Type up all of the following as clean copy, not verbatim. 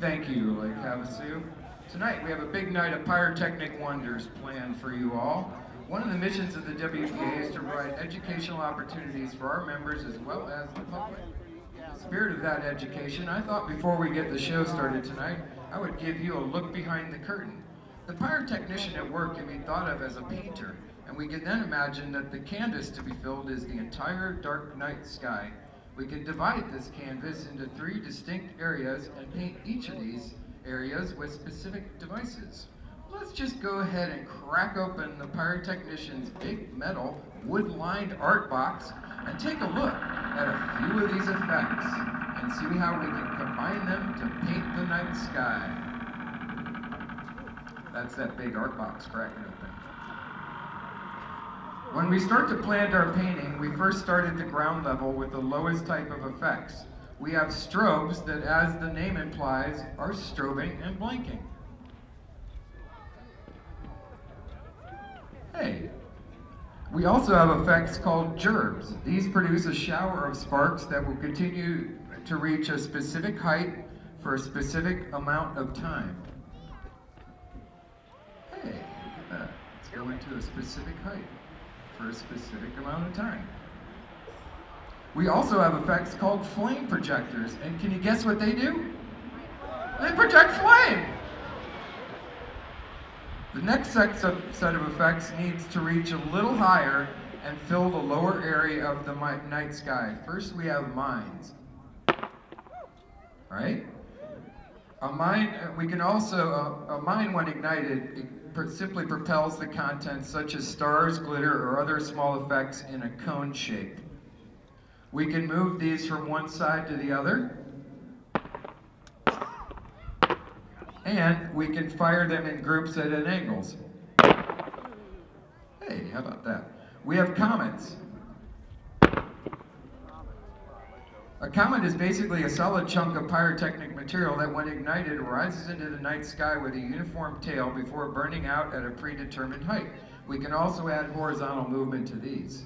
Thank you, Lake Havasu. Tonight we have a big night of pyrotechnic wonders planned for you all. One of the missions of the WPA is to provide educational opportunities for our members as well as the public. In the spirit of that education, I thought before we get the show started tonight, I would give you a look behind the curtain. The pyrotechnician at work can be thought of as a painter, and we can then imagine that the canvas to be filled is the entire dark night sky. We can divide this canvas into 3 distinct areas and paint each of these areas with specific devices. Let's just go ahead and crack open the pyrotechnician's big metal wood-lined art box and take a look at a few of these effects and see how we can combine them to paint the night sky. That's that big art box cracking open. When we start to plan our painting, we first start at the ground level with the lowest type of effects. We have strobes that, as the name implies, are strobing and blinking. Hey. We also have effects called gerbs. These produce a shower of sparks that will continue to reach a specific height for a specific amount of time. Hey, look at that. Let's go into a specific height for a specific amount of time. We also have effects called flame projectors, and can you guess what they do? They project flame! The next set of effects needs to reach a little higher and fill the lower area of the night sky. First we have mines. Right? A mine, a mine when ignited, simply propels the contents such as stars, glitter, or other small effects in a cone shape. We can move these from one side to the other, and we can fire them in groups at angles. Hey, how about that? We have comets. A comet is basically a solid chunk of pyrotechnic material that, when ignited, rises into the night sky with a uniform tail before burning out at a predetermined height. We can also add horizontal movement to these.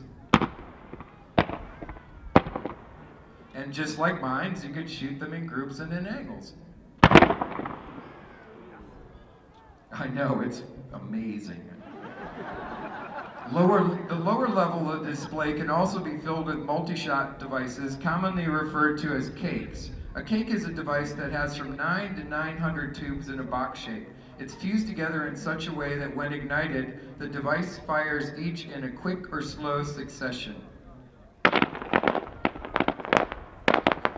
And just like mines, you can shoot them in groups and in angles. I know, it's amazing. The lower level of the display can also be filled with multi-shot devices, commonly referred to as cakes. A cake is a device that has from 9 to 900 tubes in a box shape. It's fused together in such a way that when ignited, the device fires each in a quick or slow succession.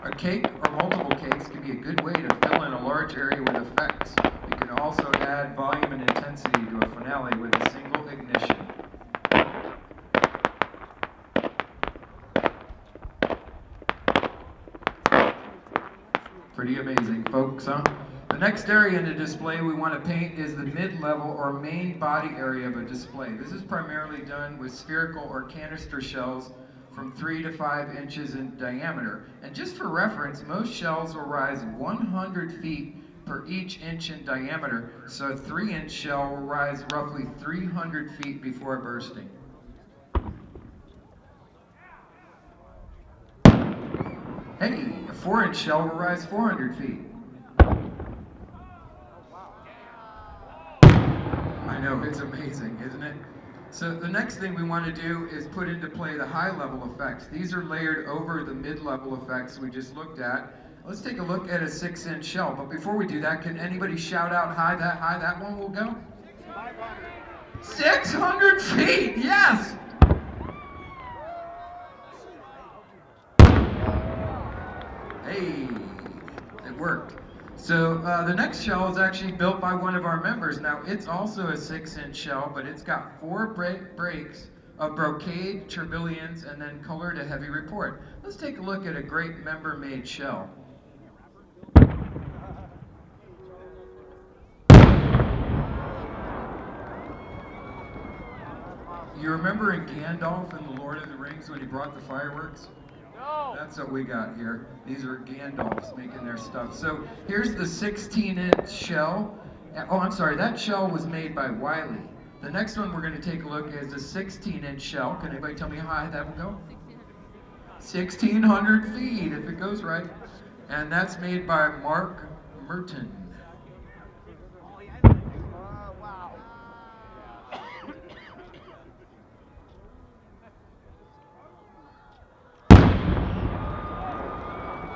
A cake or multiple cakes can be a good way to fill in a large area with effects. You can also add volume and intensity to a finale with a single ignition. Pretty amazing, folks, huh? The next area in the display we want to paint is the mid-level or main body area of a display. This is primarily done with spherical or canister shells from 3 to 5 inches in diameter. And just for reference, most shells will rise 100 feet per each inch in diameter, so a 3-inch shell will rise roughly 300 feet before bursting. Hey, a 4-inch shell will rise 400 feet. I know, it's amazing, isn't it? So the next thing we want to do is put into play the high-level effects. These are layered over the mid-level effects we just looked at. Let's take a look at a 6-inch shell. But before we do that, can anybody shout out high that one will go? 600 feet, yes! Hey, it worked. So the next shell is actually built by one of our members. Now, it's also a 6-inch shell, but it's got 4 breaks of brocade, turbillions, and then color to heavy report. Let's take a look at a great member-made shell. You remember in Gandalf in The Lord of the Rings when he brought the fireworks? No. That's what we got here. These are Gandalfs making their stuff. So here's the 16-inch shell. Oh, I'm sorry, that shell was made by Wiley. The next one we're going to take a look at is a 16-inch shell. Can anybody tell me how high that will go? 1,600 feet, if it goes right. and that's made by Mark Merton.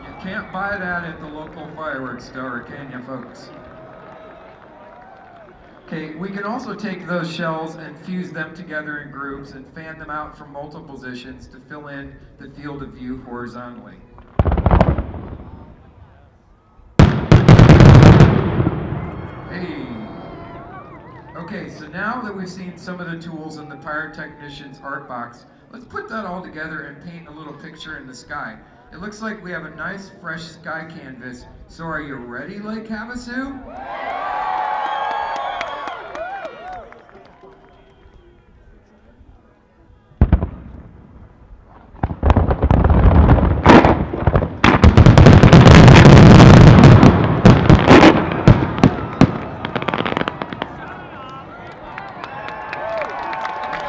You can't buy that at the local fireworks store, can you, folks? Okay, we can also take those shells and fuse them together in groups and fan them out from multiple positions to fill in the field of view horizontally. Hey! Okay, so now that we've seen some of the tools in the pyrotechnician's art box, let's put that all together and paint a little picture in the sky. It looks like we have a nice fresh sky canvas, so are you ready, Lake Havasu?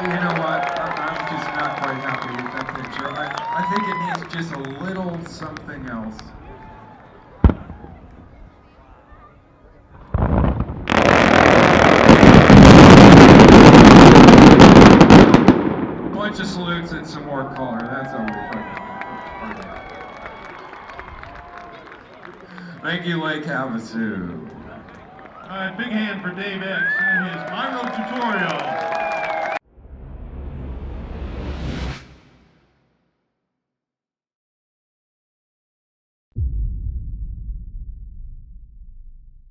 You know what? I'm just not quite happy with that picture. I think it needs just a little something else. A bunch of salutes and some more color. That's all we fucking. Thank you, Lake Havasu. All right, big hand for Dave X and his Pyro tutorial.